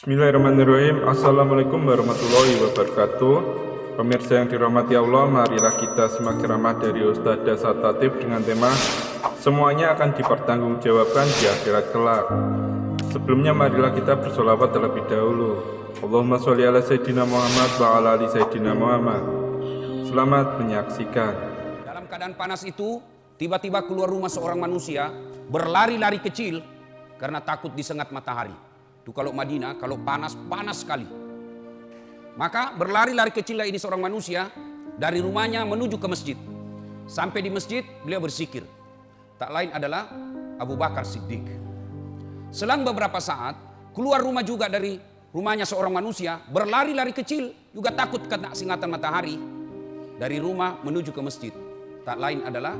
Bismillahirrahmanirrahim. Assalamualaikum warahmatullahi wabarakatuh. Pemirsa yang dirahmati Allah, marilah kita simak ceramah dari Ustadz Dasar Tatib dengan tema semuanya akan dipertanggungjawabkan di akhirat kelak. Sebelumnya marilah kita bersolawat terlebih dahulu. Allahumma sholli ala Sayyidina Muhammad wa ala ali Sayyidina Muhammad. Selamat menyaksikan. Dalam keadaan panas itu, tiba-tiba keluar rumah seorang manusia, berlari-lari kecil karena takut disengat matahari. Itu kalau Madinah, kalau panas, panas sekali. Maka berlari-lari kecillah ini seorang manusia dari rumahnya menuju ke masjid. Sampai di masjid, beliau bersikir. Tak lain adalah Abu Bakar Siddiq. Selang beberapa saat, keluar rumah juga dari rumahnya seorang manusia, berlari-lari kecil, juga takut kena singatan matahari. Dari rumah menuju ke masjid. Tak lain adalah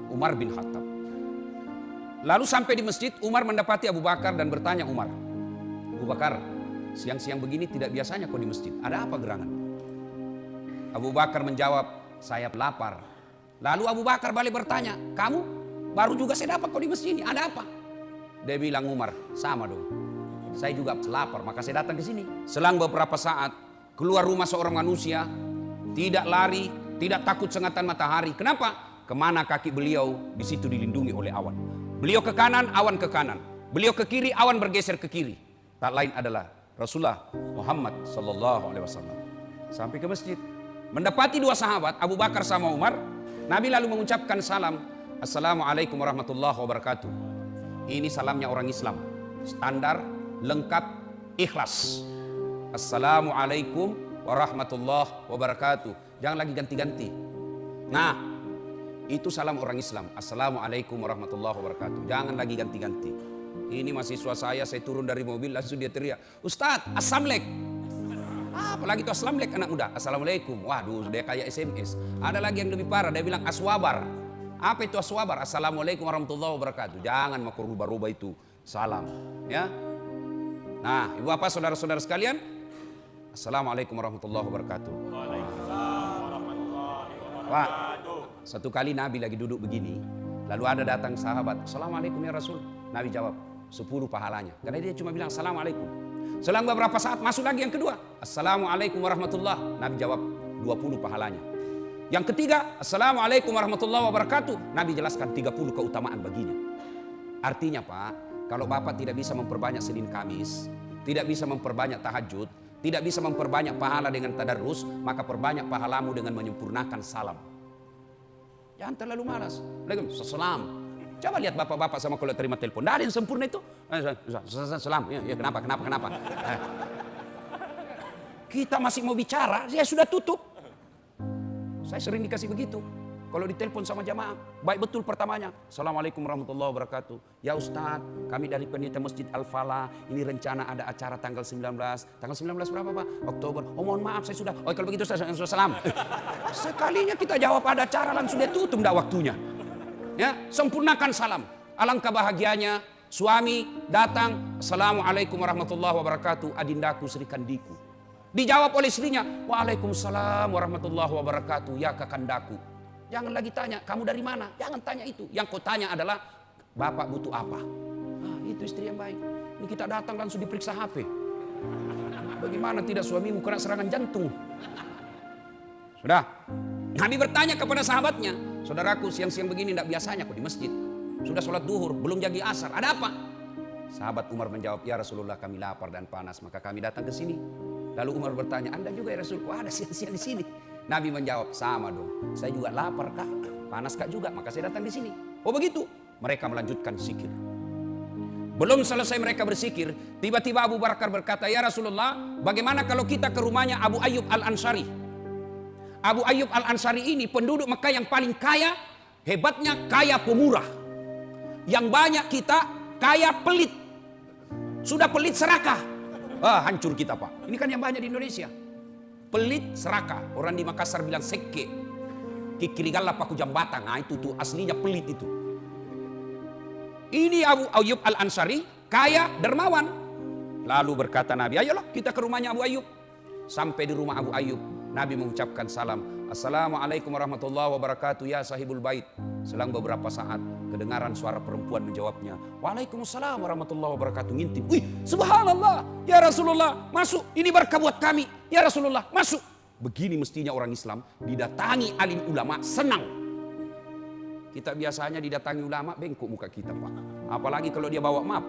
Umar bin Khattab. Lalu sampai di masjid, Umar mendapati Abu Bakar dan bertanya Umar, Abu Bakar, siang-siang begini tidak biasanya kau di masjid. Ada apa gerangan? Abu Bakar menjawab, saya lapar. Lalu Abu Bakar balik bertanya, kamu baru juga saya dapat kau di masjid ini. Ada apa? Dia bilang, Umar, sama dong. Saya juga lapar, maka saya datang ke sini. Selang beberapa saat, keluar rumah seorang manusia, tidak lari, tidak takut sengatan matahari. Kenapa? Kemana kaki beliau, di situ dilindungi oleh awan. Beliau ke kanan, awan ke kanan. Beliau ke kiri, awan bergeser ke kiri. Tak lain adalah Rasulullah Muhammad sallallahu alaihi wasallam. Sampai ke masjid, mendapati dua sahabat, Abu Bakar sama Umar. Nabi lalu mengucapkan salam, Assalamualaikum warahmatullahi wabarakatuh. Ini salamnya orang Islam, standar, lengkap, ikhlas. Assalamualaikum warahmatullahi wabarakatuh. Jangan lagi ganti-ganti. Nah, itu salam orang Islam. Assalamualaikum warahmatullahi wabarakatuh. Jangan lagi ganti-ganti. Ini mahasiswa saya turun dari mobil langsung dia teriak, Ustadz, Assalamualaikum. Apalagi itu Assalamualaikum anak muda. Assalamualaikum. Waduh, dia kayak SMS. Ada lagi yang lebih parah, dia bilang aswabar. Apa itu aswabar? Assalamualaikum warahmatullahi wabarakatuh. Jangan mau rubah-rubah itu salam. Ya. Nah, ibu bapak, saudara-saudara sekalian, Assalamualaikum warahmatullahi wabarakatuh. Waalaikumsalam warahmatullahi wabarakatuh. Pak, satu kali Nabi lagi duduk begini, lalu ada datang sahabat, Assalamualaikum ya Rasul. Nabi jawab, 10 pahalanya. Karena dia cuma bilang Assalamualaikum. Selang beberapa saat masuk lagi yang kedua, Assalamualaikum warahmatullahi. Nabi jawab, 20 pahalanya. Yang ketiga, Assalamualaikum warahmatullahi wabarakatuh. Nabi jelaskan 30 keutamaan baginya. Artinya Pak, kalau Bapak tidak bisa memperbanyak Senin Kamis, tidak bisa memperbanyak tahajud, tidak bisa memperbanyak pahala dengan tadarus, maka perbanyak pahalamu dengan menyempurnakan salam. Jangan terlalu malas. Waalaikumsalam. Coba lihat bapak-bapak sama kalau terima telepon. Tidak ada yang sempurna itu. Salam. Ya, kenapa? Kita masih mau bicara, saya sudah tutup. Saya sering dikasih begitu. Kalau ditelepon sama jamaah, baik betul pertamanya. Assalamualaikum warahmatullahi wabarakatuh. Ya Ustadz, kami dari panitia Masjid Al-Falah. Ini rencana ada acara tanggal 19. Tanggal 19 berapa Pak? Oktober. Oh mohon maaf saya sudah. Oh kalau begitu saya salam. Sekalinya kita jawab ada acara langsung dia tutup tidak waktunya. Ya, sempurnakan salam. Alangkah bahagianya suami datang, Assalamualaikum warahmatullahi wabarakatuh, adindaku Sri Kandiku. Dijawab oleh istrinya, Waalaikumsalam warahmatullahi wabarakatuh, ya kakandaku. Jangan lagi tanya, kamu dari mana? Jangan tanya itu. Yang kau tanya adalah, Bapak butuh apa? Nah, itu istri yang baik. Ini kita datang langsung diperiksa HP. Bagaimana tidak suamimu kena serangan jantung? Sudah. Nabi bertanya kepada sahabatnya, saudaraku siang-siang begini tidak biasanya kok di masjid. Sudah sholat duhur, belum jagi asar. Ada apa? Sahabat Umar menjawab, ya Rasulullah kami lapar dan panas, maka kami datang ke sini. Lalu Umar bertanya, Anda juga ya Rasul, kok ada siang-siang di sini? Nabi menjawab, sama dong. Saya juga lapar kak, panas kak juga, maka saya datang di sini. Oh begitu? Mereka melanjutkan zikir. Belum selesai mereka bersikir, tiba-tiba Abu Bakar berkata, ya Rasulullah, bagaimana kalau kita ke rumahnya Abu Ayyub Al-Ansari? Abu Ayyub Al-Ansari ini penduduk Mekah yang paling kaya, hebatnya kaya pemurah. Yang banyak kita kaya pelit. Sudah pelit serakah. Hancur kita Pak. Ini kan yang banyak di Indonesia. Pelit serakah. Orang di Makassar bilang seke. Kikirigala paku jambatan. Nah itu tuh aslinya pelit itu. Ini Abu Ayyub Al-Ansari kaya dermawan. Lalu berkata Nabi, ayolah kita ke rumahnya Abu Ayyub. Sampai di rumah Abu Ayyub, Nabi mengucapkan salam. Assalamualaikum warahmatullahi wabarakatuh ya sahibul bait. Selang beberapa saat kedengaran suara perempuan menjawabnya, Waalaikumsalam warahmatullahi wabarakatuh. Ngintip, wih subhanallah, ya Rasulullah masuk, ini berkah buat kami, ya Rasulullah masuk. Begini mestinya orang Islam didatangi alim ulama senang. Kita biasanya didatangi ulama bengkok muka kita Pak. Apalagi kalau dia bawa map.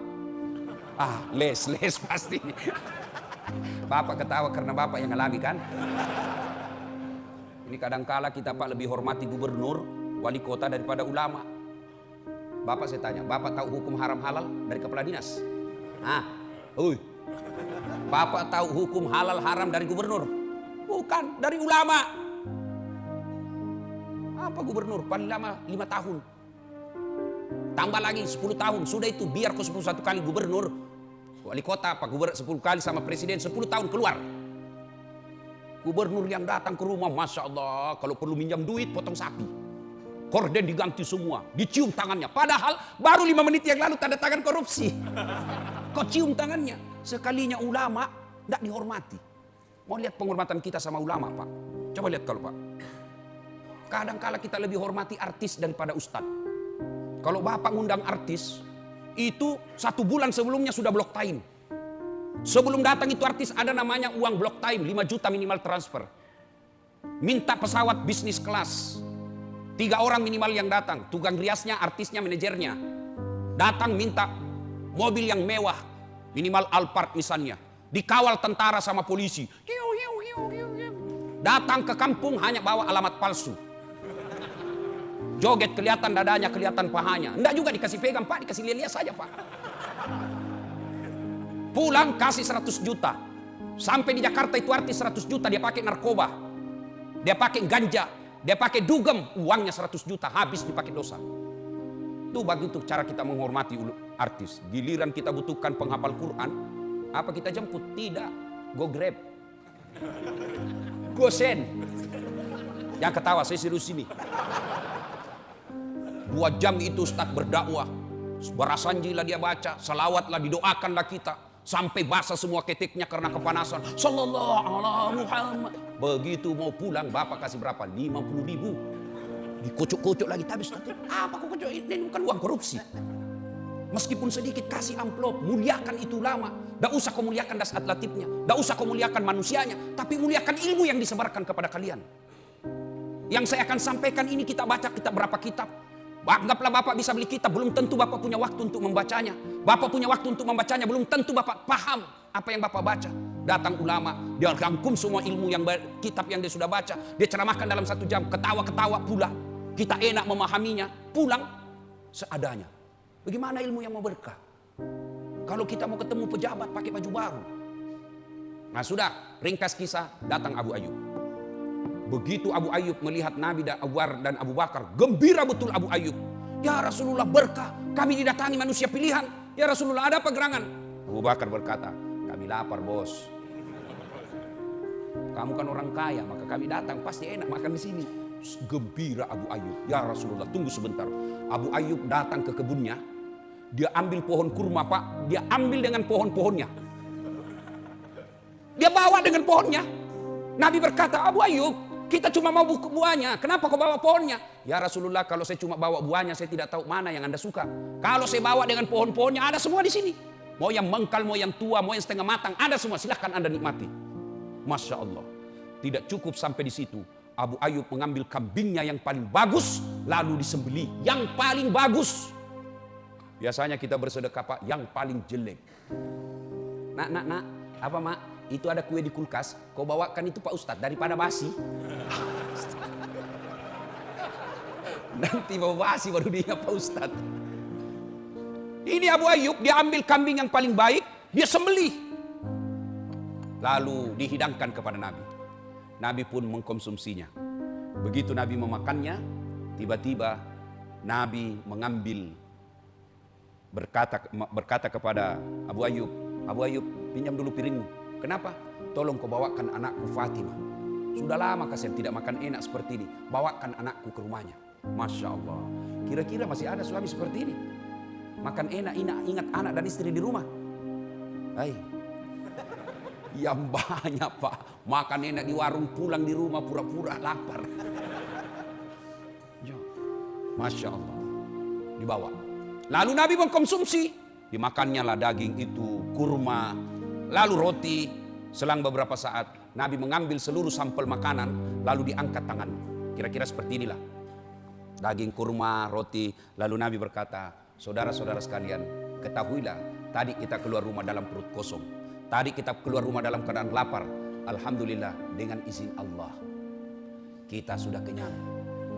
Les pasti. Bapak ketawa karena Bapak yang alami kan. Ini kadangkala kita Pak lebih hormati gubernur, wali kota daripada ulama. Bapak saya tanya, Bapak tahu hukum haram halal dari kepala dinas? Bapak tahu hukum halal haram dari gubernur? Bukan, dari ulama. Apa gubernur? Paling lama 5 tahun. Tambah lagi 10 tahun. Sudah itu biar kau 11 kali gubernur. Wali kota apa gubernur 10 kali sama presiden 10 tahun keluar. Gubernur yang datang ke rumah, Masya Allah, kalau perlu minjam duit potong sapi. Korden diganti semua, dicium tangannya. Padahal baru 5 menit yang lalu tanda tangan korupsi. Kau cium tangannya. Sekalinya ulama tidak dihormati. Mau lihat penghormatan kita sama ulama Pak? Coba lihat kalau Pak. Kadang-kala kita lebih hormati artis daripada ustadz. Kalau Bapak ngundang artis, itu 1 bulan sebelumnya sudah block time. Sebelum datang itu artis ada namanya uang block time, 5 juta minimal transfer. Minta pesawat bisnis kelas. 3 orang minimal yang datang, tukang riasnya, artisnya, manajernya. Datang minta mobil yang mewah, minimal Alphard misalnya. Dikawal tentara sama polisi. Datang ke kampung hanya bawa alamat palsu. Joget kelihatan dadanya, kelihatan pahanya. Enggak juga dikasih pegang Pak, dikasih lihat saja Pak. Pulang kasih 100 juta. Sampai di Jakarta itu artis 100 juta dia pakai narkoba. Dia pakai ganja, dia pakai dugem, uangnya 100 juta habis dipakai dosa. Itu begitu cara kita menghormati artis. Giliran kita butuhkan penghafal Quran, apa kita jemput? Tidak, go grab. Go send. Yang ketawa saya serius ini. 2 jam itu Ustadz berdakwah. Barasanjilah dia baca, salawatlah, didoakanlah kita. Sampai basah semua ketiknya karena kepanasan. Sallallahu alaihi Muhammad. Begitu mau pulang Bapak kasih berapa? 50.000. Dikucuk-kucuk lagi. Tapi Ustadz, apa kok kucuk? Ini bukan uang korupsi. Meskipun sedikit kasih amplop. Muliakan itu ulama. Tidak usah kau muliakan dasar latifnya. Tidak usah kau muliakan manusianya. Tapi muliakan ilmu yang disebarkan kepada kalian. Yang saya akan sampaikan ini kita baca kitab berapa kitab. Anggaplah Bapak bisa beli kitab, belum tentu Bapak punya waktu untuk membacanya. Bapak punya waktu untuk membacanya, belum tentu Bapak paham apa yang Bapak baca. Datang ulama, dia rangkum semua ilmu yang kitab yang dia sudah baca. Dia ceramahkan dalam 1 jam, ketawa-ketawa pula. Kita enak memahaminya, pulang seadanya. Bagaimana ilmu yang mau berkah? Kalau kita mau ketemu pejabat pakai baju baru. Nah sudah, ringkas kisah, datang Abu Ayyub. Begitu Abu Ayyub melihat Nabi dan Abu Bakar, gembira betul Abu Ayyub. Ya Rasulullah berkah, kami didatangi manusia pilihan. Ya Rasulullah ada apa gerangan? Abu Bakar berkata, kami lapar bos. Kamu kan orang kaya, maka kami datang pasti enak makan di sini. Gembira Abu Ayyub. Ya Rasulullah tunggu sebentar. Abu Ayyub datang ke kebunnya. Dia ambil pohon kurma Pak, dia ambil dengan pohon-pohonnya. Dia bawa dengan pohonnya. Nabi berkata, Abu Ayyub, kita cuma mau buahnya. Kenapa kau bawa pohonnya? Ya Rasulullah, kalau saya cuma bawa buahnya, saya tidak tahu mana yang Anda suka. Kalau saya bawa dengan pohon-pohonnya, ada semua di sini. Mau yang mengkal, mau yang tua, mau yang setengah matang, ada semua. Silahkan Anda nikmati. Masya Allah. Tidak cukup sampai di situ. Abu Ayyub mengambil kambingnya yang paling bagus, lalu disembelih. Yang paling bagus. Biasanya kita bersedekah Pak, yang paling jelek. Nak, apa Mak? Itu ada kue di kulkas, kau bawakan itu Pak Ustadz daripada basi. Nanti mau basi baru dia Pak Ustadz. Ini Abu Ayyub, dia ambil kambing yang paling baik, dia sembelih. Lalu dihidangkan kepada Nabi. Nabi pun mengkonsumsinya. Begitu Nabi memakannya, tiba-tiba Nabi mengambil, berkata kepada Abu Ayyub, Abu Ayyub pinjam dulu piringmu. Kenapa? Tolong kau bawakan anakku Fatimah. Sudah lama saya tidak makan enak seperti ini. Bawakan anakku ke rumahnya. Masya Allah. Kira-kira masih ada suami seperti ini? Makan enak, ingat anak dan istri di rumah. Hai. Yang banyak Pak. Makan enak di warung, pulang di rumah pura-pura lapar. Masya Allah. Dibawa. Lalu Nabi mengkonsumsi. Dimakannya lah daging itu, kurma, lalu roti. Selang beberapa saat Nabi mengambil seluruh sampel makanan lalu diangkat tangan. Kira-kira seperti inilah. Daging, kurma, roti. Lalu Nabi berkata, saudara-saudara sekalian, ketahuilah tadi kita keluar rumah dalam perut kosong. Tadi kita keluar rumah dalam keadaan lapar. Alhamdulillah dengan izin Allah kita sudah kenyang.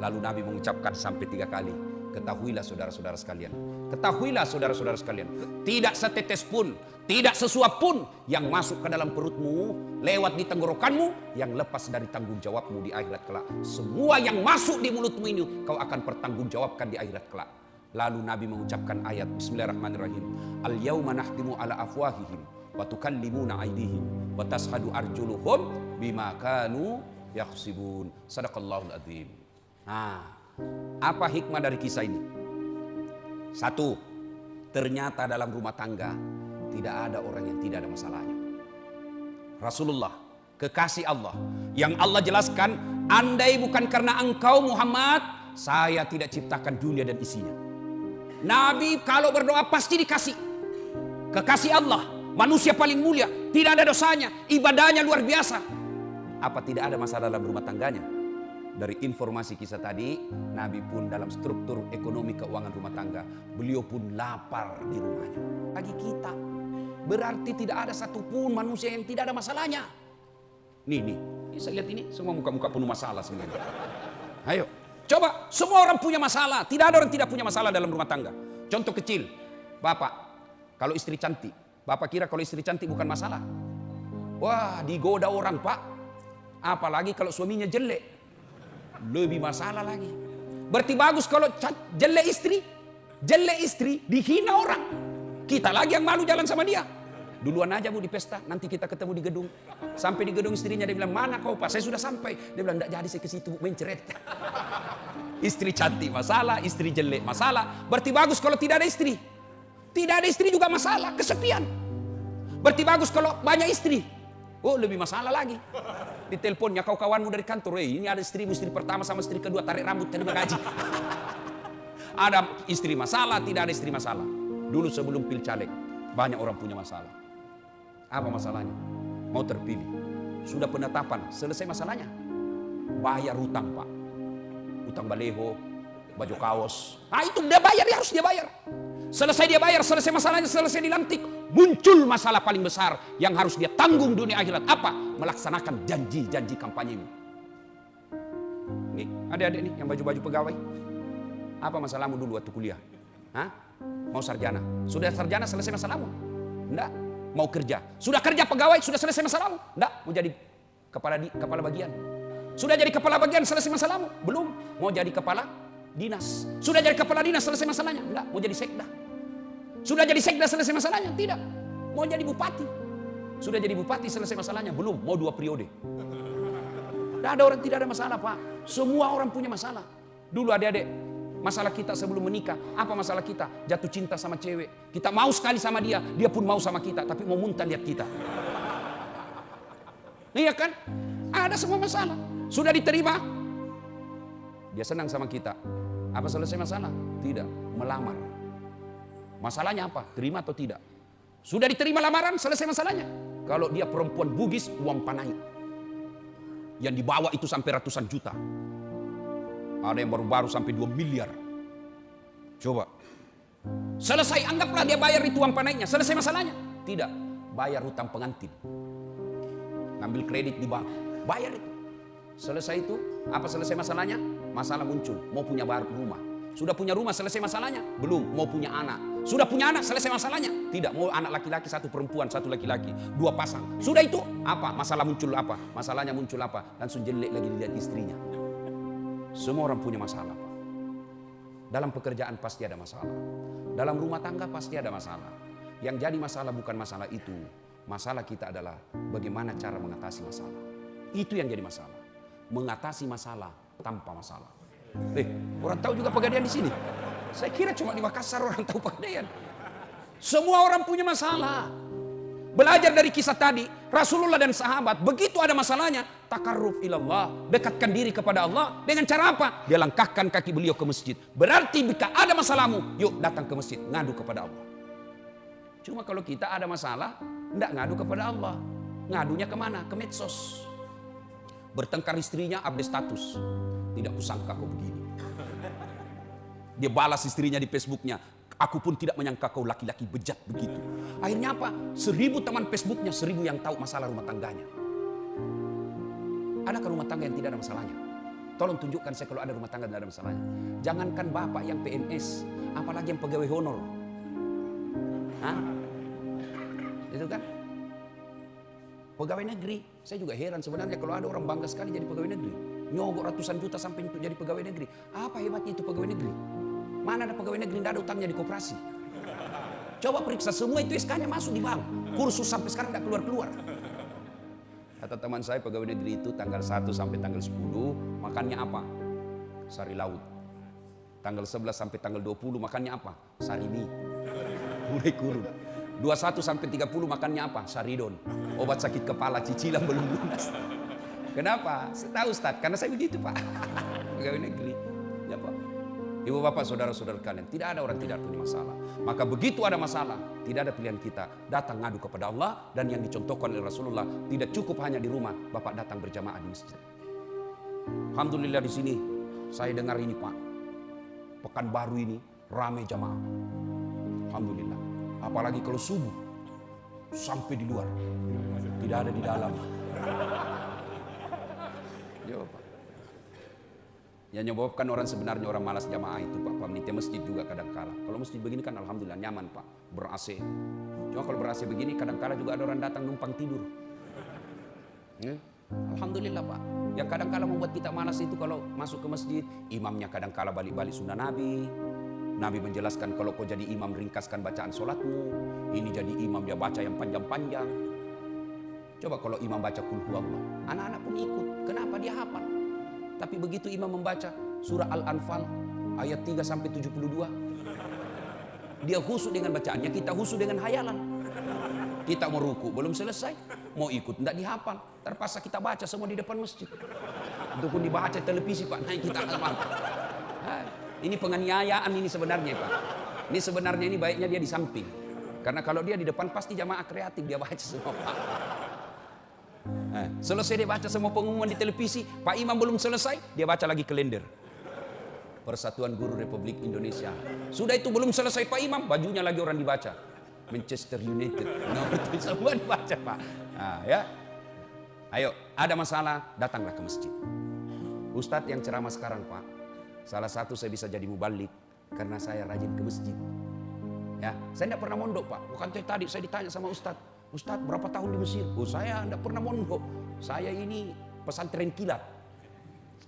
Lalu Nabi mengucapkan sampai 3 kali. Ketahuilah saudara-saudara sekalian. Ketahuilah saudara-saudara sekalian. Tidak setetes pun, tidak sesuap pun yang masuk ke dalam perutmu, lewat di tenggorokanmu, yang lepas dari tanggung jawabmu di akhirat kelak. Semua yang masuk di mulutmu ini, kau akan pertanggungjawabkan di akhirat kelak. Lalu Nabi mengucapkan ayat Bismillahirrahmanirrahim. Al-yawma nahtimu ala afwahihim wa tukallimuna aydihim wa tashhadu arjuluhum bima kanu yaksibun. Sadaqallahul adzim. Apa hikmah dari kisah ini? 1, ternyata dalam rumah tangga tidak ada orang yang tidak ada masalahnya. Rasulullah, kekasih Allah, yang Allah jelaskan, andai bukan karena engkau Muhammad, saya tidak ciptakan dunia dan isinya. Nabi kalau berdoa pasti dikasih. Kekasih Allah, manusia paling mulia, tidak ada dosanya, ibadahnya luar biasa. Apa tidak ada masalah dalam rumah tangganya? Dari informasi kisah tadi, Nabi pun dalam struktur ekonomi keuangan rumah tangga, beliau pun lapar di rumahnya. Bagi kita, berarti tidak ada satupun manusia yang tidak ada masalahnya. Nih, saya lihat ini, semua muka-muka penuh masalah sebenarnya. Ayo, coba, semua orang punya masalah. Tidak ada orang tidak punya masalah dalam rumah tangga. Contoh kecil, Bapak, kalau istri cantik, Bapak kira kalau istri cantik bukan masalah? Wah, digoda orang, Pak. Apalagi kalau suaminya jelek. Lebih masalah lagi. Berarti bagus kalau jelek istri dihina orang. Kita lagi yang malu jalan sama dia. Duluan aja Bu di pesta, nanti kita ketemu di gedung. Sampai di gedung istrinya dia bilang, mana kau Pak? Saya sudah sampai. Dia bilang, enggak jadi saya ke situ menceret. Istri cantik masalah, istri jelek masalah. Berarti bagus kalau tidak ada istri. Tidak ada istri juga masalah, kesepian. Berarti bagus kalau banyak istri. Oh, lebih masalah lagi. Di teleponnya kau kawanmu dari kantor, ini ada istrimu, istri pertama sama istri kedua, tarik rambut, terima gaji. Ada istri masalah, tidak ada istri masalah. Dulu sebelum pilcaleg, banyak orang punya masalah. Apa masalahnya? Mau terpilih. Sudah penetapan, selesai masalahnya. Bayar hutang, Pak. Hutang baleho, baju kaos. Itu dia bayar, dia harus dia bayar. Selesai dia bayar, selesai masalahnya, selesai dilantik. Muncul masalah paling besar yang harus dia tanggung dunia akhirat. Apa? Melaksanakan janji-janji kampanye ini. Nih, adik-adik nih yang baju-baju pegawai. Apa masalahmu dulu waktu kuliah? Mau sarjana. Sudah sarjana selesai masalahmu? Enggak. Mau kerja. Sudah kerja pegawai, sudah selesai masalahmu? Enggak. Mau jadi kepala bagian. Sudah jadi kepala bagian, selesai masalahmu? Belum. Mau jadi kepala dinas. Sudah jadi kepala dinas, selesai masalahnya? Enggak. Mau jadi sekda. Sudah jadi sekda, selesai masalahnya? Tidak. Mau jadi bupati. Sudah jadi bupati, selesai masalahnya? Belum. Mau 2 periode. Tidak ada orang tidak ada masalah, Pak. Semua orang punya masalah. Dulu adik-adik, masalah kita sebelum menikah. Apa masalah kita? Jatuh cinta sama cewek. Kita mau sekali sama dia, dia pun mau sama kita. Tapi mau muntah lihat kita. Iya kan? Ada semua masalah. Sudah diterima. Dia senang sama kita. Apa selesai masalah? Tidak. Melamar. Masalahnya apa? Terima atau tidak? Sudah diterima lamaran, selesai masalahnya. Kalau dia perempuan Bugis, uang panai. Yang dibawa itu sampai ratusan juta. Ada yang baru-baru sampai 2 miliar. Coba. Selesai, anggaplah dia bayar itu uang panainya. Selesai masalahnya? Tidak. Bayar hutang pengantin. Ngambil kredit di bank. Bayar itu. Selesai itu, apa selesai masalahnya? Masalah muncul, mau punya rumah. Sudah punya rumah, selesai masalahnya? Belum. Mau punya anak. Sudah punya anak, selesai masalahnya? Tidak. Mau anak laki-laki, 1 perempuan, 1 laki-laki. 2 pasang. Sudah itu, apa? Masalah muncul apa? Masalahnya muncul apa? Langsung jelek lagi dilihat istrinya. Semua orang punya masalah, Pak. Dalam pekerjaan pasti ada masalah. Dalam rumah tangga pasti ada masalah. Yang jadi masalah bukan masalah itu. Masalah kita adalah bagaimana cara mengatasi masalah. Itu yang jadi masalah. Mengatasi masalah tanpa masalah. Orang tahu juga Pegadaian di sini. Saya kira cuma di Makassar orang tahu Pegadaian. Semua orang punya masalah. Belajar dari kisah tadi, Rasulullah dan sahabat begitu ada masalahnya, takarruf ilallah, dekatkan diri kepada Allah dengan cara apa? Dia langkahkan kaki beliau ke masjid. Berarti jika ada masalahmu, yuk datang ke masjid, ngadu kepada Allah. Cuma kalau kita ada masalah, enggak ngadu kepada Allah. Ngadunya kemana? Ke medsos. Bertengkar istrinya, update status. Tidak kusangka kau begini. Dia balas istrinya di Facebooknya. Aku pun tidak menyangka kau laki-laki bejat begitu. Akhirnya apa? 1000 teman Facebooknya, 1000 yang tahu masalah rumah tangganya. Adakah rumah tangga yang tidak ada masalahnya? Tolong tunjukkan saya kalau ada rumah tangga tidak ada masalahnya. Jangankan bapak yang PNS, apalagi yang pegawai honor. Hah? Itu kan? Pegawai negeri, saya juga heran sebenarnya kalau ada orang bangga sekali jadi pegawai negeri. Nyogok ratusan juta sampai untuk jadi pegawai negeri. Apa hebatnya itu pegawai negeri? Mana ada pegawai negeri tidak ada utangnya di koperasi? Coba periksa semua itu SK-nya masuk di bank. Kursus sampai sekarang tidak keluar-keluar. Kata teman saya pegawai negeri itu tanggal 1 sampai tanggal 10 makannya apa? Sari laut. Tanggal 11 sampai tanggal 20 makannya apa? Sari mie. Mulai kurun. 21 sampai 30 makannya apa? Saridon. Obat sakit kepala cicilan belum lunas. Kenapa? Saya tahu Ustaz, karena saya begitu Pak. Pegawai negeri. Ya Pak. Ibu bapak saudara-saudara kalian, tidak ada orang tidak punya masalah. Maka begitu ada masalah, tidak ada pilihan kita. Datang ngadu kepada Allah, dan yang dicontohkan oleh Rasulullah, tidak cukup hanya di rumah, bapak datang berjamaah di masjid. Alhamdulillah di sini, saya dengar ini Pak, Pekanbaru ini ramai jamaah. Alhamdulillah. Apalagi kalau subuh, sampai di luar, tidak ada di dalam. Ya Pak. Yang menyebabkan orang sebenarnya orang malas jamaah itu Pak, panitia masjid juga kadang-kala. Kalau masjid begini kan alhamdulillah nyaman Pak, ber-AC. Cuma kalau ber-AC begini kadang-kala juga ada orang datang numpang tidur. Ya? Alhamdulillah Pak. Yang kadang-kala membuat kita malas itu kalau masuk ke masjid, imamnya kadang-kala balik-balik sunnah Nabi. Nabi menjelaskan kalau kau jadi imam ringkaskan bacaan sholatmu. Ini jadi imam dia baca yang panjang-panjang. Coba kalau imam baca kul huwallah, anak-anak pun ikut. Kenapa? Dia hafal. Tapi begitu imam membaca surah Al-Anfal ayat 3 sampai 72, dia khusyuk dengan bacaannya, kita khusyuk dengan hayalan. Kita mau ruku belum selesai, mau ikut tidak dihafal, terpaksa kita baca semua di depan masjid. Itu pun dibaca televisi Pak, naik kita hafal. Ini penganiayaan ini sebenarnya Pak. Ini sebenarnya ini baiknya dia di samping. Karena kalau dia di depan pasti jamaah kreatif dia baca semua Pak. Selesai dia baca semua pengumuman di televisi, Pak Imam belum selesai, dia baca lagi kalender. Persatuan Guru Republik Indonesia. Sudah itu belum selesai Pak Imam, bajunya lagi orang dibaca. Manchester United. Nah, itu semua dibaca Pak. Nah, ya. Ayo, ada masalah, datanglah ke masjid. Ustadz yang ceramah sekarang Pak, salah satu saya bisa jadi mubalik karena saya rajin ke masjid. Ya, saya tidak pernah mondok Pak. Bukan tadi saya ditanya sama Ustadz. Ustadz berapa tahun di Mesir? Oh saya tidak pernah mondok. Saya ini pesantren kilat.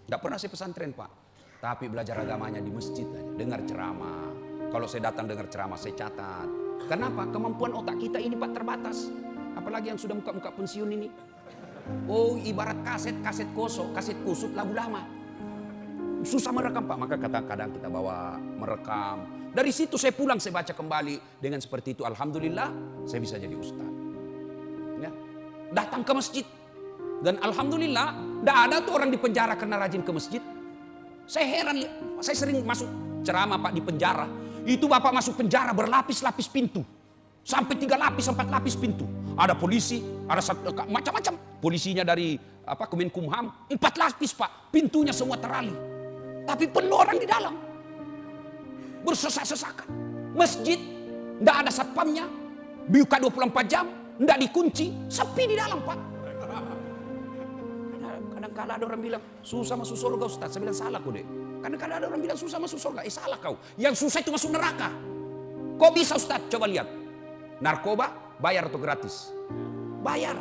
Tidak pernah saya pesantren Pak. Tapi belajar agamanya di masjid aja. Dengar ceramah. Kalau saya datang dengar ceramah saya catat. Kenapa? Kemampuan otak kita ini Pak terbatas. Apalagi yang sudah muka-muka pensiun ini. Oh ibarat kaset kosong, kaset kusut lagu lama. Susah merekam Pak. Maka kadang-kadang kita bawa merekam. Dari situ saya pulang saya baca kembali. Dengan seperti itu alhamdulillah saya bisa jadi ustaz. Ya. Datang ke masjid dan alhamdulillah tidak ada tuh orang di penjara karena rajin ke masjid. Saya heran, saya sering masuk ceramah Pak di penjara. Itu Bapak masuk penjara berlapis-lapis pintu, sampai 3 lapis 4 lapis pintu. Ada polisi, ada macam-macam. Polisinya dari Kemenkumham 4 lapis Pak, pintunya semua terali. Tapi penuh orang di dalam, bersesak-sesakan. Masjid tidak ada satpamnya, buka 24 jam. Tidak dikunci, sepi di dalam Pak. Kadang-kadang ada orang bilang, susah masuk surga Ustaz. Saya bilang, salah kau deh. Kadang-kadang ada orang bilang, susah masuk surga. Salah kau. Yang susah itu masuk neraka. Kok bisa Ustaz? Coba lihat. Narkoba, bayar atau gratis? Bayar.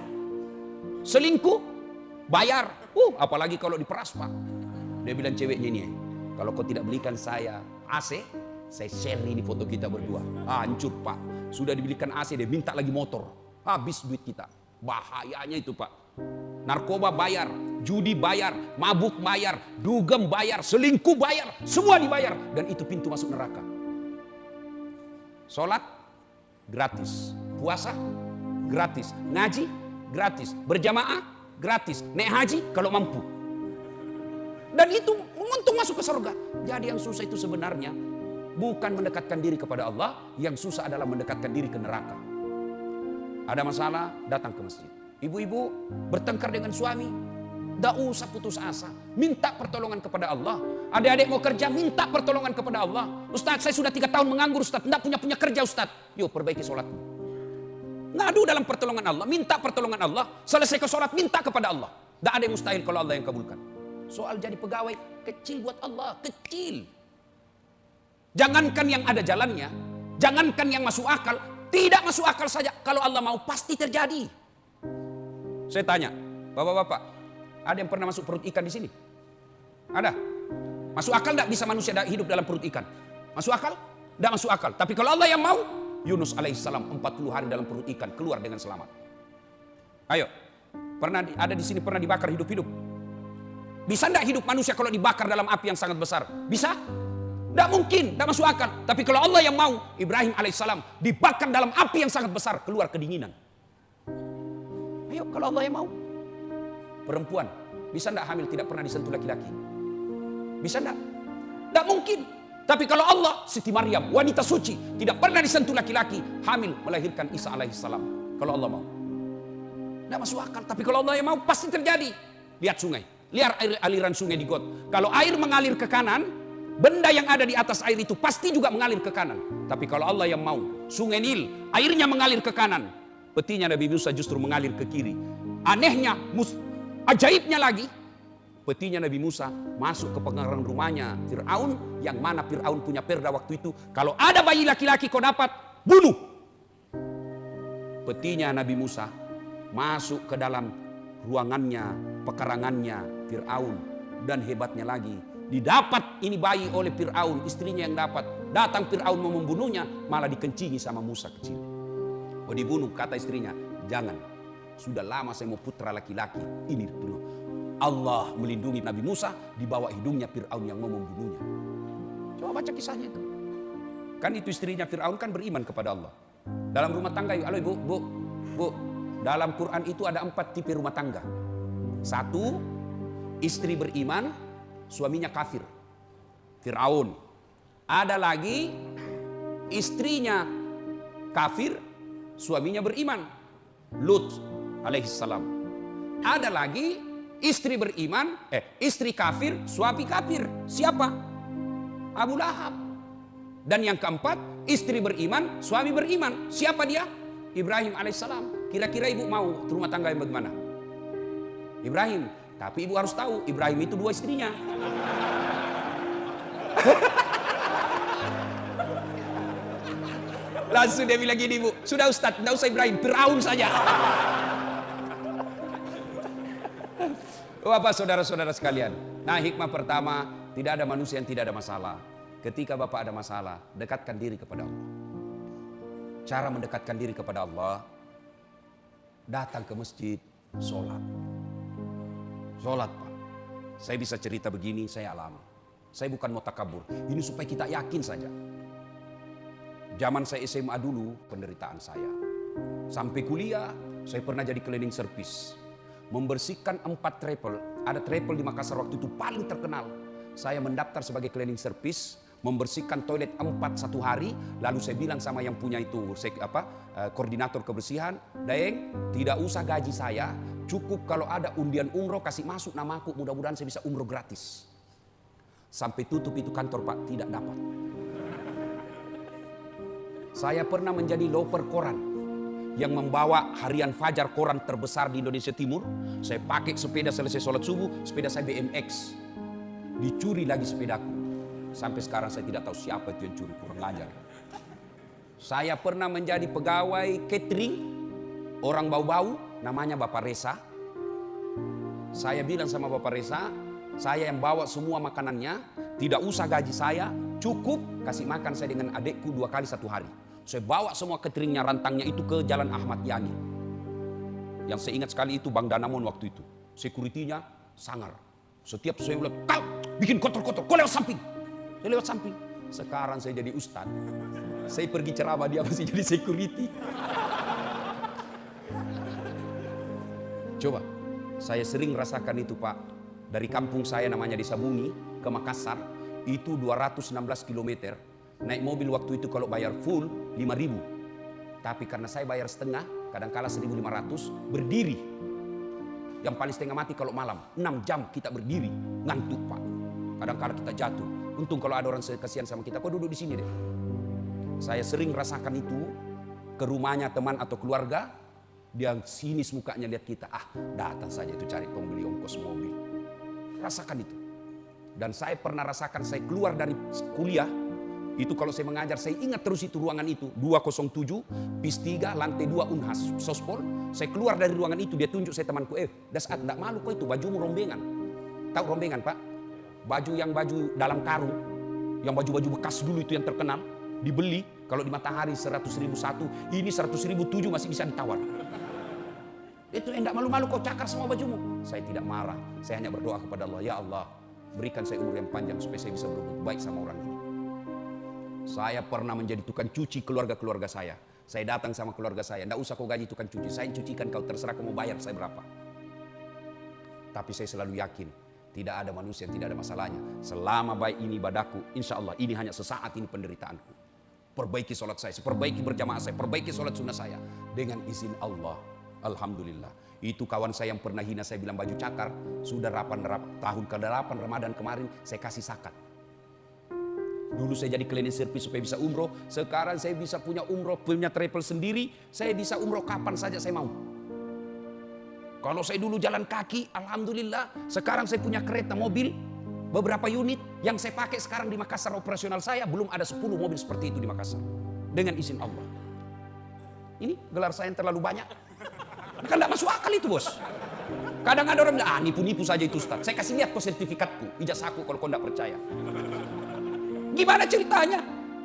Selingkuh, bayar. Apalagi kalau diperas Pak. Dia bilang ceweknya ini, kalau kau tidak belikan saya AC, saya share ini foto kita berdua. Hancur Pak. Sudah dibelikan AC, dia minta lagi motor. Habis duit kita. Bahayanya itu Pak. Narkoba bayar, judi bayar, mabuk bayar, dugem bayar, selingkuh bayar, semua dibayar. Dan itu pintu masuk neraka. Sholat gratis, puasa gratis. Ngaji, gratis. Berjamaah, gratis. Naik haji kalau mampu. Dan itu untung masuk ke surga. Jadi yang susah itu sebenarnya bukan mendekatkan diri kepada Allah. Yang susah adalah mendekatkan diri ke neraka. Ada masalah, datang ke masjid. Ibu-ibu bertengkar dengan suami, tidak usah putus asa. Minta pertolongan kepada Allah. Adik-adik mau kerja, minta pertolongan kepada Allah. Ustaz, saya sudah 3 tahun menganggur Ustaz. Tidak punya kerja Ustaz. Yuk perbaiki sholatmu. Ngadu dalam pertolongan Allah. Minta pertolongan Allah. Selesai ke sholat, minta kepada Allah. Tidak ada yang mustahil kalau Allah yang kabulkan. Soal jadi pegawai, kecil buat Allah. Kecil. Jangankan yang ada jalannya. Jangankan yang masuk akal. Tidak masuk akal saja. Kalau Allah mau, pasti terjadi. Saya tanya, bapak-bapak, ada yang pernah masuk perut ikan di sini? Ada? Masuk akal tidak bisa manusia hidup dalam perut ikan? Masuk akal? Tidak masuk akal. Tapi kalau Allah yang mau, Yunus alaihissalam 40 hari dalam perut ikan keluar dengan selamat. Ayo, pernah ada di sini pernah dibakar hidup-hidup? Bisa tidak hidup manusia kalau dibakar dalam api yang sangat besar? Bisa? Tidak mungkin, tidak masuk akal. Tapi kalau Allah yang mau, Ibrahim alaihissalam dibakar dalam api yang sangat besar, keluar kedinginan. Ayo, kalau Allah yang mau. Perempuan, bisa tidak hamil tidak pernah disentuh laki-laki? Bisa tidak? Tidak mungkin. Tapi kalau Allah, Siti Maryam, wanita suci, tidak pernah disentuh laki-laki, hamil melahirkan Isa alaihissalam. Kalau Allah mau. Tidak masuk akal. Tapi kalau Allah yang mau, pasti terjadi. Lihat sungai. Lihat aliran sungai di got. Kalau air mengalir ke kanan, benda yang ada di atas air itu pasti juga mengalir ke kanan. Tapi kalau Allah yang mau, sungai Nil, airnya mengalir ke kanan. Petinya Nabi Musa justru mengalir ke kiri. Anehnya, ajaibnya lagi, petinya Nabi Musa masuk ke pengarang rumahnya Fir'aun, yang mana Fir'aun punya perda waktu itu. Kalau ada bayi laki-laki kau dapat, bunuh. Petinya Nabi Musa masuk ke dalam ruangannya, pekarangannya Fir'aun. Dan hebatnya lagi, didapat ini bayi oleh Fir'aun, istrinya yang dapat. Datang Fir'aun mau membunuhnya, malah dikencingi sama Musa kecil. Oh dibunuh, kata istrinya, jangan. Sudah lama saya mau putra laki-laki. Ini dulu. Allah melindungi Nabi Musa, di bawah hidungnya Fir'aun yang mau membunuhnya. Coba baca kisahnya itu. Kan itu istrinya Fir'aun kan beriman kepada Allah. Dalam rumah tangga, halo ibu, bu. Dalam Quran itu ada 4 tipe rumah tangga. 1, istri beriman, suaminya kafir. Fir'aun. Ada lagi istrinya kafir, suaminya beriman. Lut alaihissalam. Ada lagi istri beriman, istri kafir, suami kafir. Siapa? Abu Lahab. Dan yang keempat, istri beriman, suami beriman. Siapa dia? Ibrahim alaihissalam. Kira-kira ibu mau rumah tangga yang bagaimana? Ibrahim. Tapi ibu harus tahu, Ibrahim itu 2 istrinya. Langsung dia bilang gini, bu, sudah Ustaz, tidak usah Ibrahim, Fir'aun saja. Bapak saudara-saudara sekalian. Nah, hikmah pertama, tidak ada manusia yang tidak ada masalah. Ketika Bapak ada masalah, dekatkan diri kepada Allah. Cara mendekatkan diri kepada Allah, datang ke masjid, sholat. Sholat, Pak. Saya bisa cerita begini, saya alami. Saya bukan mau takabur. Ini supaya kita yakin saja. Zaman saya SMA dulu, penderitaan saya. Sampai kuliah, saya pernah jadi cleaning service. Membersihkan 4 travel. Ada travel di Makassar waktu itu paling terkenal. Saya mendaftar sebagai cleaning service, membersihkan toilet 4 1 hari. Lalu saya bilang sama yang punya itu, koordinator kebersihan, Daeng, tidak usah gaji saya. Cukup kalau ada undian umroh, kasih masuk namaku. Mudah-mudahan saya bisa umroh gratis. Sampai tutup itu kantor, Pak, tidak dapat. Saya pernah menjadi loper koran yang membawa harian Fajar, koran terbesar di Indonesia Timur. Saya pakai sepeda selesai sholat subuh, sepeda saya BMX. Dicuri lagi sepedaku. Sampai sekarang saya tidak tahu siapa itu yang curi, kurang ajar. Saya pernah menjadi pegawai catering, orang bau-bau, namanya Bapak Reza. Saya bilang sama Bapak Reza, saya yang bawa semua makanannya, tidak usah gaji saya, cukup kasih makan saya dengan adekku 2 kali 1 hari. Saya bawa semua cateringnya, rantangnya itu ke Jalan Ahmad Yani. Yang saya ingat sekali itu Bang Danamon waktu itu. Security-nya sangar. Setiap saya bilang, kau bikin kotor-kotor, kau lewat samping. Saya lewat samping. Sekarang saya jadi ustaz. Saya pergi ceramah, dia masih jadi security. Coba, saya sering rasakan itu Pak. Dari kampung saya namanya Desa Bungi ke Makassar, itu 216 km. Naik mobil waktu itu kalau bayar full 5.000. Tapi karena saya bayar setengah, kadang-kala 1.500, berdiri. Yang paling setengah mati kalau malam, 6 jam kita berdiri, ngantuk Pak. Kadang-kala kita jatuh. Untung kalau ada orang kasihan sama kita, kok duduk di sini deh. Saya sering rasakan itu ke rumahnya teman atau keluarga. Dia sinis mukanya lihat kita, datang saja itu cari pembeli ongkos mobil. Rasakan itu. Dan saya pernah rasakan, saya keluar dari kuliah, itu kalau saya mengajar, saya ingat terus itu ruangan itu, 207, PIS 3, lantai 2 Unhas, Sospol. Saya keluar dari ruangan itu, dia tunjuk saya temanku, Dasat, enggak malu kok itu, bajumu rombengan. Tahu rombengan Pak? Baju dalam karung, yang baju-baju bekas dulu itu yang terkenal, dibeli, kalau di Matahari 100.000 satu, ini 100.000 7 masih bisa ditawar. Itu enggak malu-malu kau cakar semua bajumu. Saya tidak marah, saya hanya berdoa kepada Allah, ya Allah, berikan saya umur yang panjang supaya saya bisa berbuat baik sama orang ini. Saya pernah menjadi tukang cuci keluarga-keluarga saya. Saya datang sama keluarga saya, enggak usah kau gaji tukang cuci, saya cucikan, kau terserah kau mau bayar saya berapa. Tapi saya selalu yakin, tidak ada manusia yang tidak ada masalahnya. Selama baik ini ibadahku, insya Allah ini hanya sesaat ini penderitaanku. Perbaiki sholat saya, perbaiki berjamaah saya, perbaiki sholat sunnah saya. Dengan izin Allah, alhamdulillah. Itu kawan saya yang pernah hina saya bilang baju cakar, sudah tahun ke-8 Ramadan kemarin saya kasih zakat. Dulu saya jadi cleaning service supaya bisa umroh, sekarang saya bisa punya umroh, punya travel sendiri, saya bisa umroh kapan saja saya mau. Kalau saya dulu jalan kaki, alhamdulillah, sekarang saya punya kereta mobil, beberapa unit yang saya pakai sekarang di Makassar operasional saya, belum ada 10 mobil seperti itu di Makassar. Dengan izin Allah. Ini gelar saya yang terlalu banyak. Kan tidak masuk akal itu bos. Kadang ada orang bilang, nipu-nipu saja itu Ustaz. Saya kasih lihat kok sertifikatku, ijazahku kalau kau tidak percaya. Gimana ceritanya?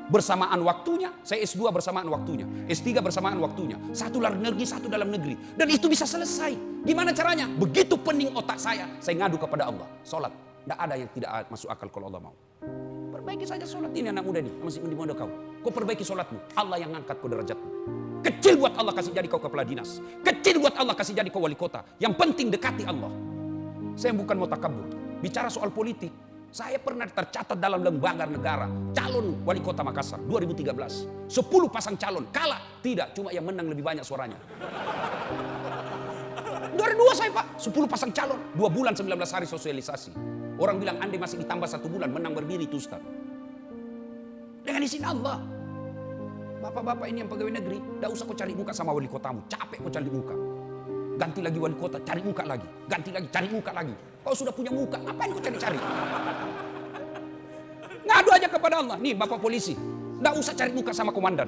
Bersamaan waktunya, saya S2 bersamaan waktunya, S3 bersamaan waktunya, satu luar negeri, satu dalam negeri. Dan itu bisa selesai. Gimana caranya? Begitu pening otak saya ngadu kepada Allah. Sholat, tidak ada yang tidak masuk akal kalau Allah mau. Perbaiki saja sholat. Ini anak muda nih, masih di muda kau. Kau perbaiki sholatmu, Allah yang ngangkat kau derajatmu. Kecil buat Allah kasih jadi kau kepala dinas. Kecil buat Allah kasih jadi kau wali kota. Yang penting dekati Allah. Saya bukan mau takabur. Bicara soal politik, saya pernah tercatat dalam lembaga negara. Calon wali kota Makassar 2013. 10 pasang calon. Kalah. Tidak, cuma yang menang lebih banyak suaranya. 2002 saya Pak. 10 pasang calon. 2 bulan 19 hari sosialisasi. Orang bilang andai masih ditambah 1 bulan menang berdiri itu Ustaz. Dengan izin Allah. Bapak-bapak ini yang pegawai negeri, tidak usah kau cari muka sama wali kotamu. Capek kau cari muka. Ganti lagi wali kota, cari muka lagi. Ganti lagi, cari muka lagi. Kau sudah punya muka, ngapain kau cari-cari? Ngadu aja kepada Allah. Nih bapak polisi, tidak usah cari muka sama komandan.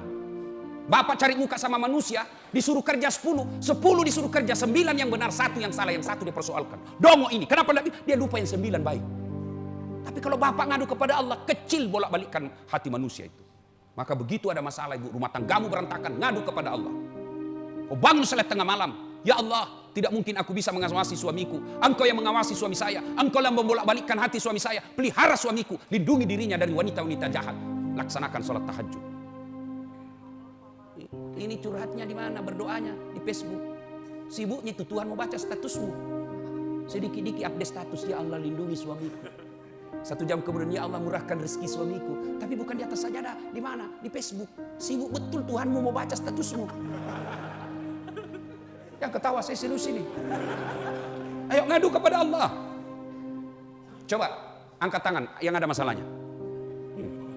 Bapak cari muka sama manusia, disuruh kerja 10 disuruh kerja, 9 yang benar, 1 yang salah, yang 1 dipersoalkan. Dongo ini, kenapa dia lupa yang 9 baik? Tapi kalau bapak ngadu kepada Allah, kecil bolak-balikkan hati manusia itu. Maka begitu ada masalah ibu, rumah tanggamu berantakan, ngadu kepada Allah. Kau bangun salat tengah malam, ya Allah, tidak mungkin aku bisa mengawasi suamiku. Engkau yang mengawasi suami saya, engkau yang membolak-balikkan hati suami saya. Pelihara suamiku, lindungi dirinya dari wanita-wanita jahat. Laksanakan sholat tahajud. Ini curhatnya di mana? Berdoanya di Facebook. Sibuknya itu Tuhan mau baca statusmu. Sedikit-dikit update status, ya Allah lindungi suamiku. 1 jam kemudian, ya Allah murahkan rezeki suamiku. Tapi bukan di atas sajadah, di mana? Di Facebook. Sibuk betul Tuhanmu mau baca statusmu. Yang ketawa saya serius ini. Ayo ngadu kepada Allah. Coba angkat tangan yang ada masalahnya.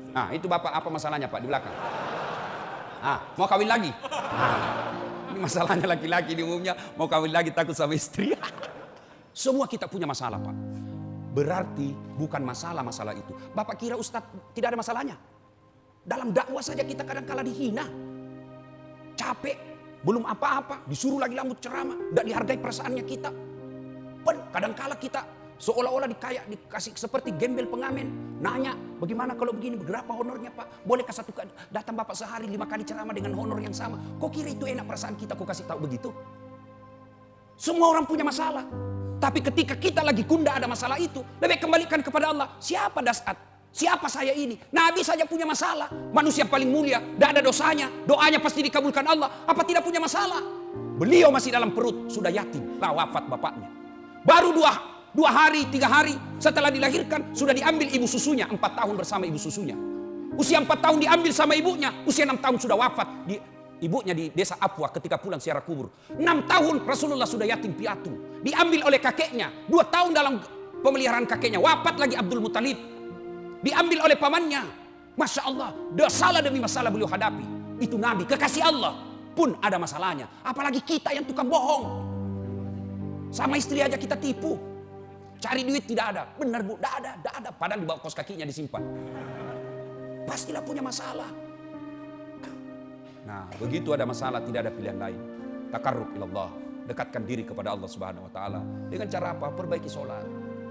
Nah itu bapak apa masalahnya Pak di belakang? Mau kawin lagi? Ini masalahnya laki-laki di umumnya mau kawin lagi takut sama istri. Semua kita punya masalah Pak. Berarti bukan masalah itu. Bapak kira Ustadz tidak ada masalahnya? Dalam dakwah saja kita kadang-kala dihina. Capek, belum apa-apa, disuruh lagi lambut ceramah, tidak dihargai perasaannya kita. Kadang-kala kita seolah-olah dikasih seperti gembel pengamen. Nanya, bagaimana kalau begini, berapa honornya Pak? Bolehkah datang Bapak sehari 5 kali ceramah dengan honor yang sama? Kok kira itu enak perasaan kita, kok kasih tahu begitu? Semua orang punya masalah. Tapi ketika kita lagi kunda ada masalah itu, lebih kembalikan kepada Allah. Siapa Dasat? Siapa saya ini? Nabi saja punya masalah. Manusia paling mulia, tidak ada dosanya. Doanya pasti dikabulkan Allah. Apa tidak punya masalah? Beliau masih dalam perut, sudah yatim, lah wafat bapaknya. Baru dua hari, 3 hari setelah dilahirkan, sudah diambil ibu susunya, 4 tahun bersama ibu susunya. Usia 4 tahun diambil sama ibunya, usia 6 tahun sudah wafat. Ibunya di desa Afwa ketika pulang ziarah kubur. 6 tahun Rasulullah sudah yatim piatu. Diambil oleh kakeknya, 2 tahun dalam pemeliharaan kakeknya, wafat lagi Abdul Muthalib. Diambil oleh pamannya. Masya Allah, masalah demi masalah beliau hadapi. Itu Nabi, kekasih Allah pun ada masalahnya. Apalagi kita yang tukang bohong. Sama istri aja kita tipu. Cari duit tidak ada. Benar bu, tidak ada. Padahal di bawah kos kakinya disimpan. Pastilah punya masalah. Nah, begitu ada masalah tidak ada pilihan lain. Takarrub ilallah, dekatkan diri kepada Allah Subhanahu wa taala. Dengan cara apa? Perbaiki sholat.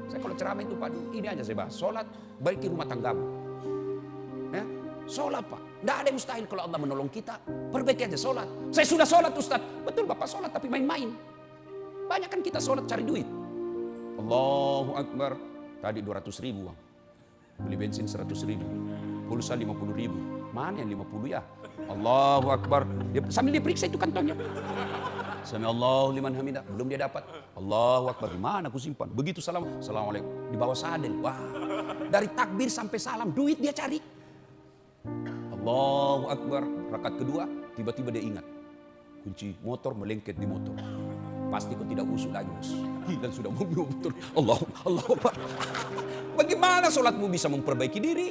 Saya kalau ceramah itu Pak, ini aja saya bahas. Sholat, baiki rumah tanggamu. Ya, sholat Pak. Tidak ada yang mustahil kalau Allah menolong kita. Perbaiki aja sholat. Saya sudah sholat Ustaz. Betul Bapak sholat tapi main-main. Banyak kan kita sholat cari duit. Allahu Akbar. Tadi 200 ribu bang. Beli bensin 100 ribu. Pulsa 50 ribu. Mana yang 50 ya? Allahu Akbar. Sambil diperiksa itu kantongnya. Sami Allahu liman hamidah. Belum dia dapat. Allahu Akbar. Di mana aku simpan? Begitu salam. Assalamualaikum. Di bawah sadel. Wah. Dari takbir sampai salam. Duit dia cari. Allahu Akbar. Rakaat kedua. Tiba-tiba dia ingat. Kunci motor melengket di motor. Pasti kau tidak usul lagi. Dan sudah mobil motor. Allah Akbar. Bagaimana sholatmu bisa memperbaiki diri?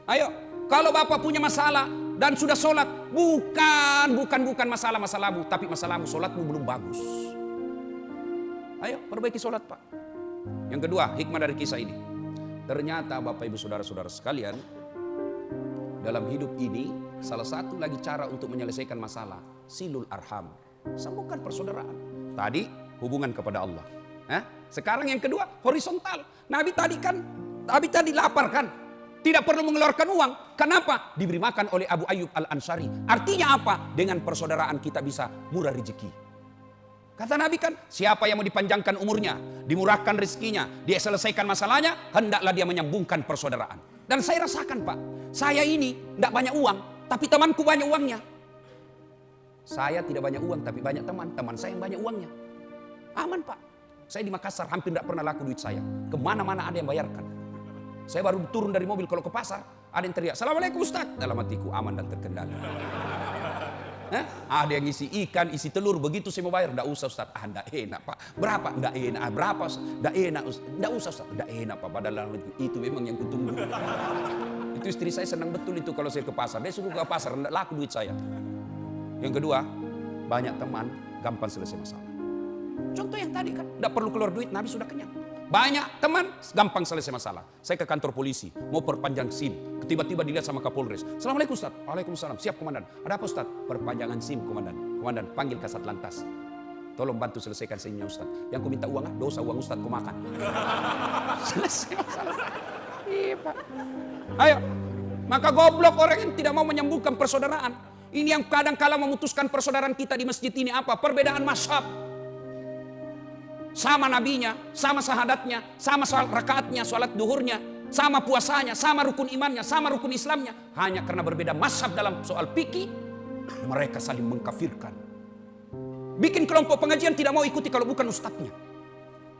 Ayo. Kalau Bapak punya masalah dan sudah sholat, bukan masalah-masalahmu, tapi masalahmu sholatmu belum bagus. Ayo perbaiki sholat Pak. Yang kedua, hikmah dari kisah ini. Ternyata Bapak Ibu Saudara-saudara sekalian, dalam hidup ini salah satu lagi cara untuk menyelesaikan masalah, silul arham, sambungkan persaudaraan. Tadi hubungan kepada Allah. Sekarang yang kedua, horizontal. Nabi tadi lapar kan? Tidak perlu mengeluarkan uang. Kenapa? Diberi makan oleh Abu Ayyub Al-Ansari. Artinya apa? Dengan persaudaraan kita bisa murah rezeki. Kata Nabi kan, siapa yang mau dipanjangkan umurnya, dimurahkan rezekinya, dia selesaikan masalahnya, hendaklah dia menyambungkan persaudaraan. Dan saya rasakan Pak, saya ini tidak banyak uang, tapi temanku banyak uangnya. Saya tidak banyak uang, tapi banyak teman saya yang banyak uangnya. Aman Pak. Saya di Makassar hampir tidak pernah laku duit saya. Kemana-mana ada yang bayarkan. Saya baru turun dari mobil kalau ke pasar, ada yang teriak, Assalamualaikum Ustaz. Dalam hatiku aman dan terkendali. Ada yang isi ikan, isi telur, begitu saya mau bayar, enggak usah Ustaz. Enggak enak Pak. Berapa? Enggak enak. Berapa? Enggak enak Ustaz. Enggak usah Ustaz. Enggak enak Pak. Padahal itu memang yang kutunggu. Itu istri saya senang betul itu kalau saya ke pasar. Dia suruh ke pasar, enggak laku duit saya. Yang kedua, banyak teman, gampang selesai masalah. Contoh yang tadi kan, enggak perlu keluar duit, Nabi sudah kenyang. Banyak teman, gampang selesai masalah. Saya ke kantor polisi, mau perpanjang SIM. Tiba-tiba dilihat sama Kapolres. Assalamualaikum Ustaz. Waalaikumsalam. Siap Komandan. Ada apa Ustaz? Perpanjangan SIM Komandan. Komandan, panggil Kasat Lantas. Tolong bantu selesaikan SIM-nya Ustaz. Yang ku minta uang, dosa uang Ustaz ku makan. Selesai masalah. Iya Pak. Ayo. Maka goblok orang yang tidak mau menyambungkan persaudaraan. Ini yang kadang-kala memutuskan persaudaraan kita di masjid ini apa? Perbedaan mazhab. Sama nabinya, sama sahadatnya, sama sholat rakaatnya, sholat duhurnya, sama puasanya, sama rukun imannya, sama rukun Islamnya. Hanya karena berbeda mazhab dalam soal fikih, mereka saling mengkafirkan. Bikin kelompok pengajian tidak mau ikuti kalau bukan ustadznya.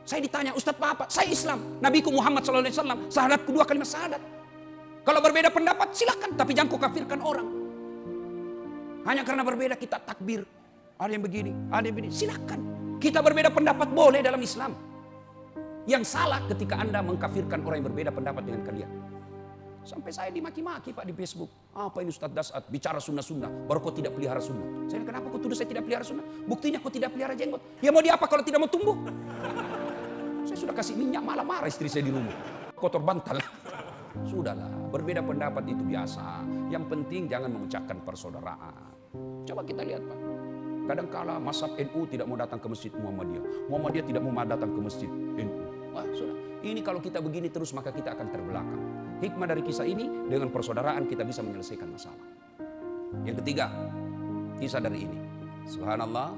Saya ditanya, Ustadz apa? Saya Islam. Nabiku Muhammad SAW, sahadatku 2 kalimat syahadat. Kalau berbeda pendapat silakan, tapi jangan kau kafirkan orang. Hanya karena berbeda kita takbir. Ada yang begini, ada yang begini, silakan. Kita berbeda pendapat boleh dalam Islam. Yang salah ketika Anda mengkafirkan orang yang berbeda pendapat dengan kalian. Sampai saya dimaki-maki Pak di Facebook. Apa ini Ustadz Dasat bicara sunnah-sunnah, baru kau tidak pelihara sunnah. Saya kenapa kau tuduh saya tidak pelihara sunnah? Buktinya kau tidak pelihara jenggot. Ya mau diapa kalau tidak mau tumbuh? Saya sudah kasih minyak, malah marah istri saya di rumah. Kotor bantal. Sudahlah, berbeda pendapat itu biasa. Yang penting jangan memecahkan persaudaraan. Coba kita lihat Pak. Kadang-kala mazhab NU tidak mau datang ke masjid Muhammadiyah. Muhammadiyah tidak mau datang ke masjid NU. Wah sudah. Ini kalau kita begini terus maka kita akan terbelakang. Hikmah dari kisah ini, dengan persaudaraan kita bisa menyelesaikan masalah. Yang ketiga, kisah dari ini. Subhanallah,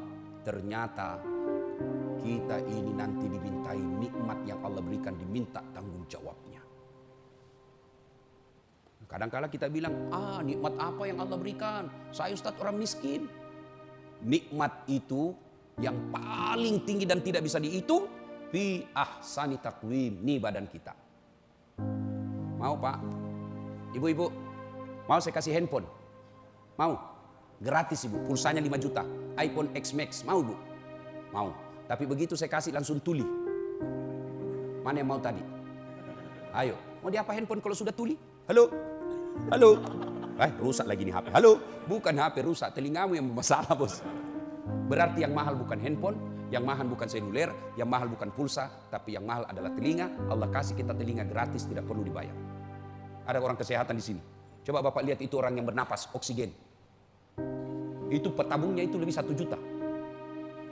ternyata kita ini nanti dimintai nikmat yang Allah berikan, diminta tanggung jawabnya. Kadang-kala kita bilang, nikmat apa yang Allah berikan? Saya Ustadz orang miskin. Nikmat itu yang paling tinggi dan tidak bisa dihitung, fi ahsani taqwim, ini badan kita. Mau Pak? Ibu-ibu, mau saya kasih handphone? Mau? Gratis Ibu, pulsanya 5 juta, iPhone X Max, mau Bu? Mau. Tapi begitu saya kasih langsung tuli. Mana yang mau tadi? Ayo, mau diapa handphone kalau sudah tuli? Halo? Halo? Rusak lagi nih HP. Halo? Bukan HP rusak, telingamu yang bermasalah bos. Berarti yang mahal bukan handphone, yang mahal bukan seluler, yang mahal bukan pulsa, tapi yang mahal adalah telinga. Allah kasih kita telinga gratis, tidak perlu dibayar. Ada orang kesehatan di sini. Coba Bapak lihat itu orang yang bernapas, oksigen. Itu petabungnya itu lebih 1 juta.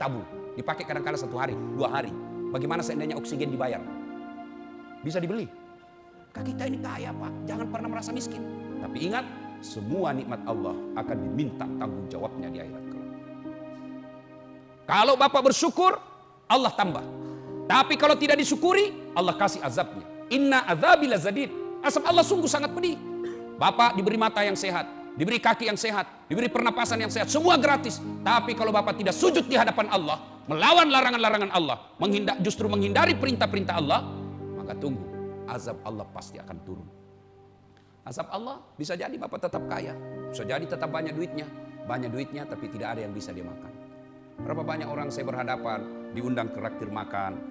Tabung. Dipakai kadang-kadang 1 hari, 2 hari. Bagaimana seandainya oksigen dibayar? Bisa dibeli. Kita ini kaya Pak, jangan pernah merasa miskin. Tapi ingat, semua nikmat Allah akan diminta tanggung jawabnya di akhirat kelak. Kalau Bapak bersyukur, Allah tambah. Tapi kalau tidak disyukuri, Allah kasih azabnya. Inna azabil lazadid. Azab Allah sungguh sangat pedih. Bapak diberi mata yang sehat, diberi kaki yang sehat, diberi pernapasan yang sehat, semua gratis. Tapi kalau Bapak tidak sujud di hadapan Allah, melawan larangan-larangan Allah, justru menghindari perintah-perintah Allah, maka tunggu, azab Allah pasti akan turun. Azab Allah bisa jadi Bapak tetap kaya, bisa jadi tetap banyak duitnya tapi tidak ada yang bisa dia makan. Berapa banyak orang saya berhadapan, diundang ke traktir makan.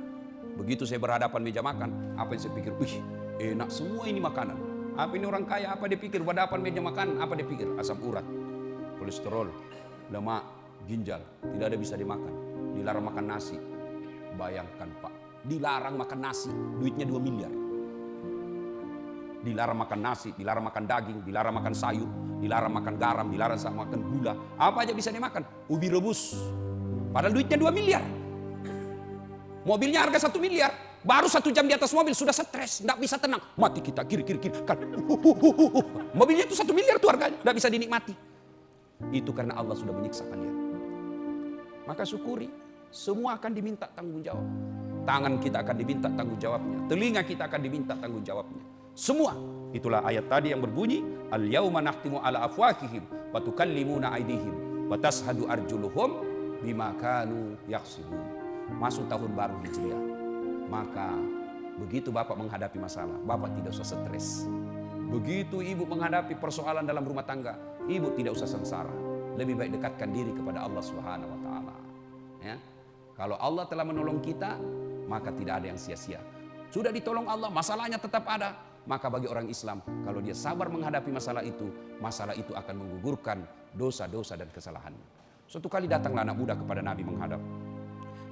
Begitu saya berhadapan meja makan, apa yang saya pikir? Wih, enak semua ini makanan. Apa ini orang kaya? Apa dia pikir? Berhadapan meja makan, apa dia pikir? Asam urat, kolesterol, lemak, ginjal, tidak ada bisa dimakan. Dilarang makan nasi. Bayangkan Pak, dilarang makan nasi, duitnya 2 miliar. Dilarang makan nasi, dilarang makan daging, dilarang makan sayur, dilarang makan garam, dilarang makan gula. Apa aja bisa dimakan? Ubi rebus. Padahal duitnya 2 miliar. Mobilnya harga 1 miliar. Baru 1 jam di atas mobil sudah stres, tidak bisa tenang. Mati kita, kiri. Kan. Mobilnya itu 1 miliar tuh harganya, tidak bisa dinikmati. Itu karena Allah sudah menyiksa kalian. Maka syukuri, semua akan diminta tanggung jawab. Tangan kita akan diminta tanggung jawabnya. Telinga kita akan diminta tanggung jawabnya. Semua. Itulah ayat tadi yang berbunyi, al-yauma nakhtimu ala afwahihim wa tukallimuna aydihim wa tashhadu arjuluhum bima kanu yaksibun. Masuk tahun baru Hijriah. Maka begitu Bapak menghadapi masalah, Bapak tidak usah stres. Begitu Ibu menghadapi persoalan dalam rumah tangga, Ibu tidak usah sengsara. Lebih baik dekatkan diri kepada Allah Subhanahu wa taala. Ya. Kalau Allah telah menolong kita, maka tidak ada yang sia-sia. Sudah ditolong Allah, masalahnya tetap ada. Maka bagi orang Islam, kalau dia sabar menghadapi masalah itu akan menggugurkan dosa-dosa dan kesalahannya. Suatu kali datanglah anak muda kepada Nabi menghadap.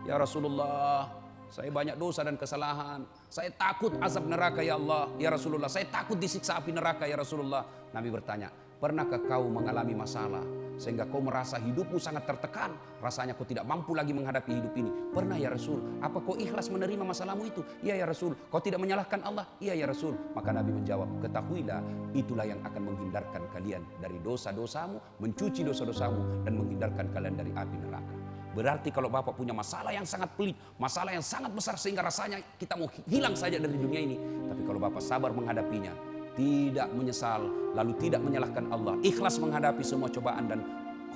Ya Rasulullah, saya banyak dosa dan kesalahan. Saya takut azab neraka ya Allah. Ya Rasulullah, saya takut disiksa api neraka ya Rasulullah. Nabi bertanya, pernahkah kau mengalami masalah sehingga kau merasa hidupmu sangat tertekan, rasanya kau tidak mampu lagi menghadapi hidup ini? Pernah ya Rasul. Apa kau ikhlas menerima masalahmu itu? Iya ya Rasul. Kau tidak menyalahkan Allah? Iya ya Rasul. Maka Nabi menjawab, ketahuilah itulah yang akan menghindarkan kalian dari dosa-dosamu, mencuci dosa-dosamu, dan menghindarkan kalian dari api neraka. Berarti kalau Bapak punya masalah yang sangat pelit, masalah yang sangat besar sehingga rasanya kita mau hilang saja dari dunia ini, tapi kalau Bapak sabar menghadapinya, tidak menyesal, lalu tidak menyalahkan Allah, ikhlas menghadapi semua cobaan dan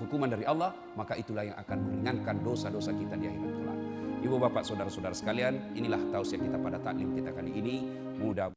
hukuman dari Allah, maka itulah yang akan meringankan dosa-dosa kita di akhirat kelak. Ibu bapak saudara-saudara sekalian, inilah tausiah kita pada taklim kita kali ini. Mudah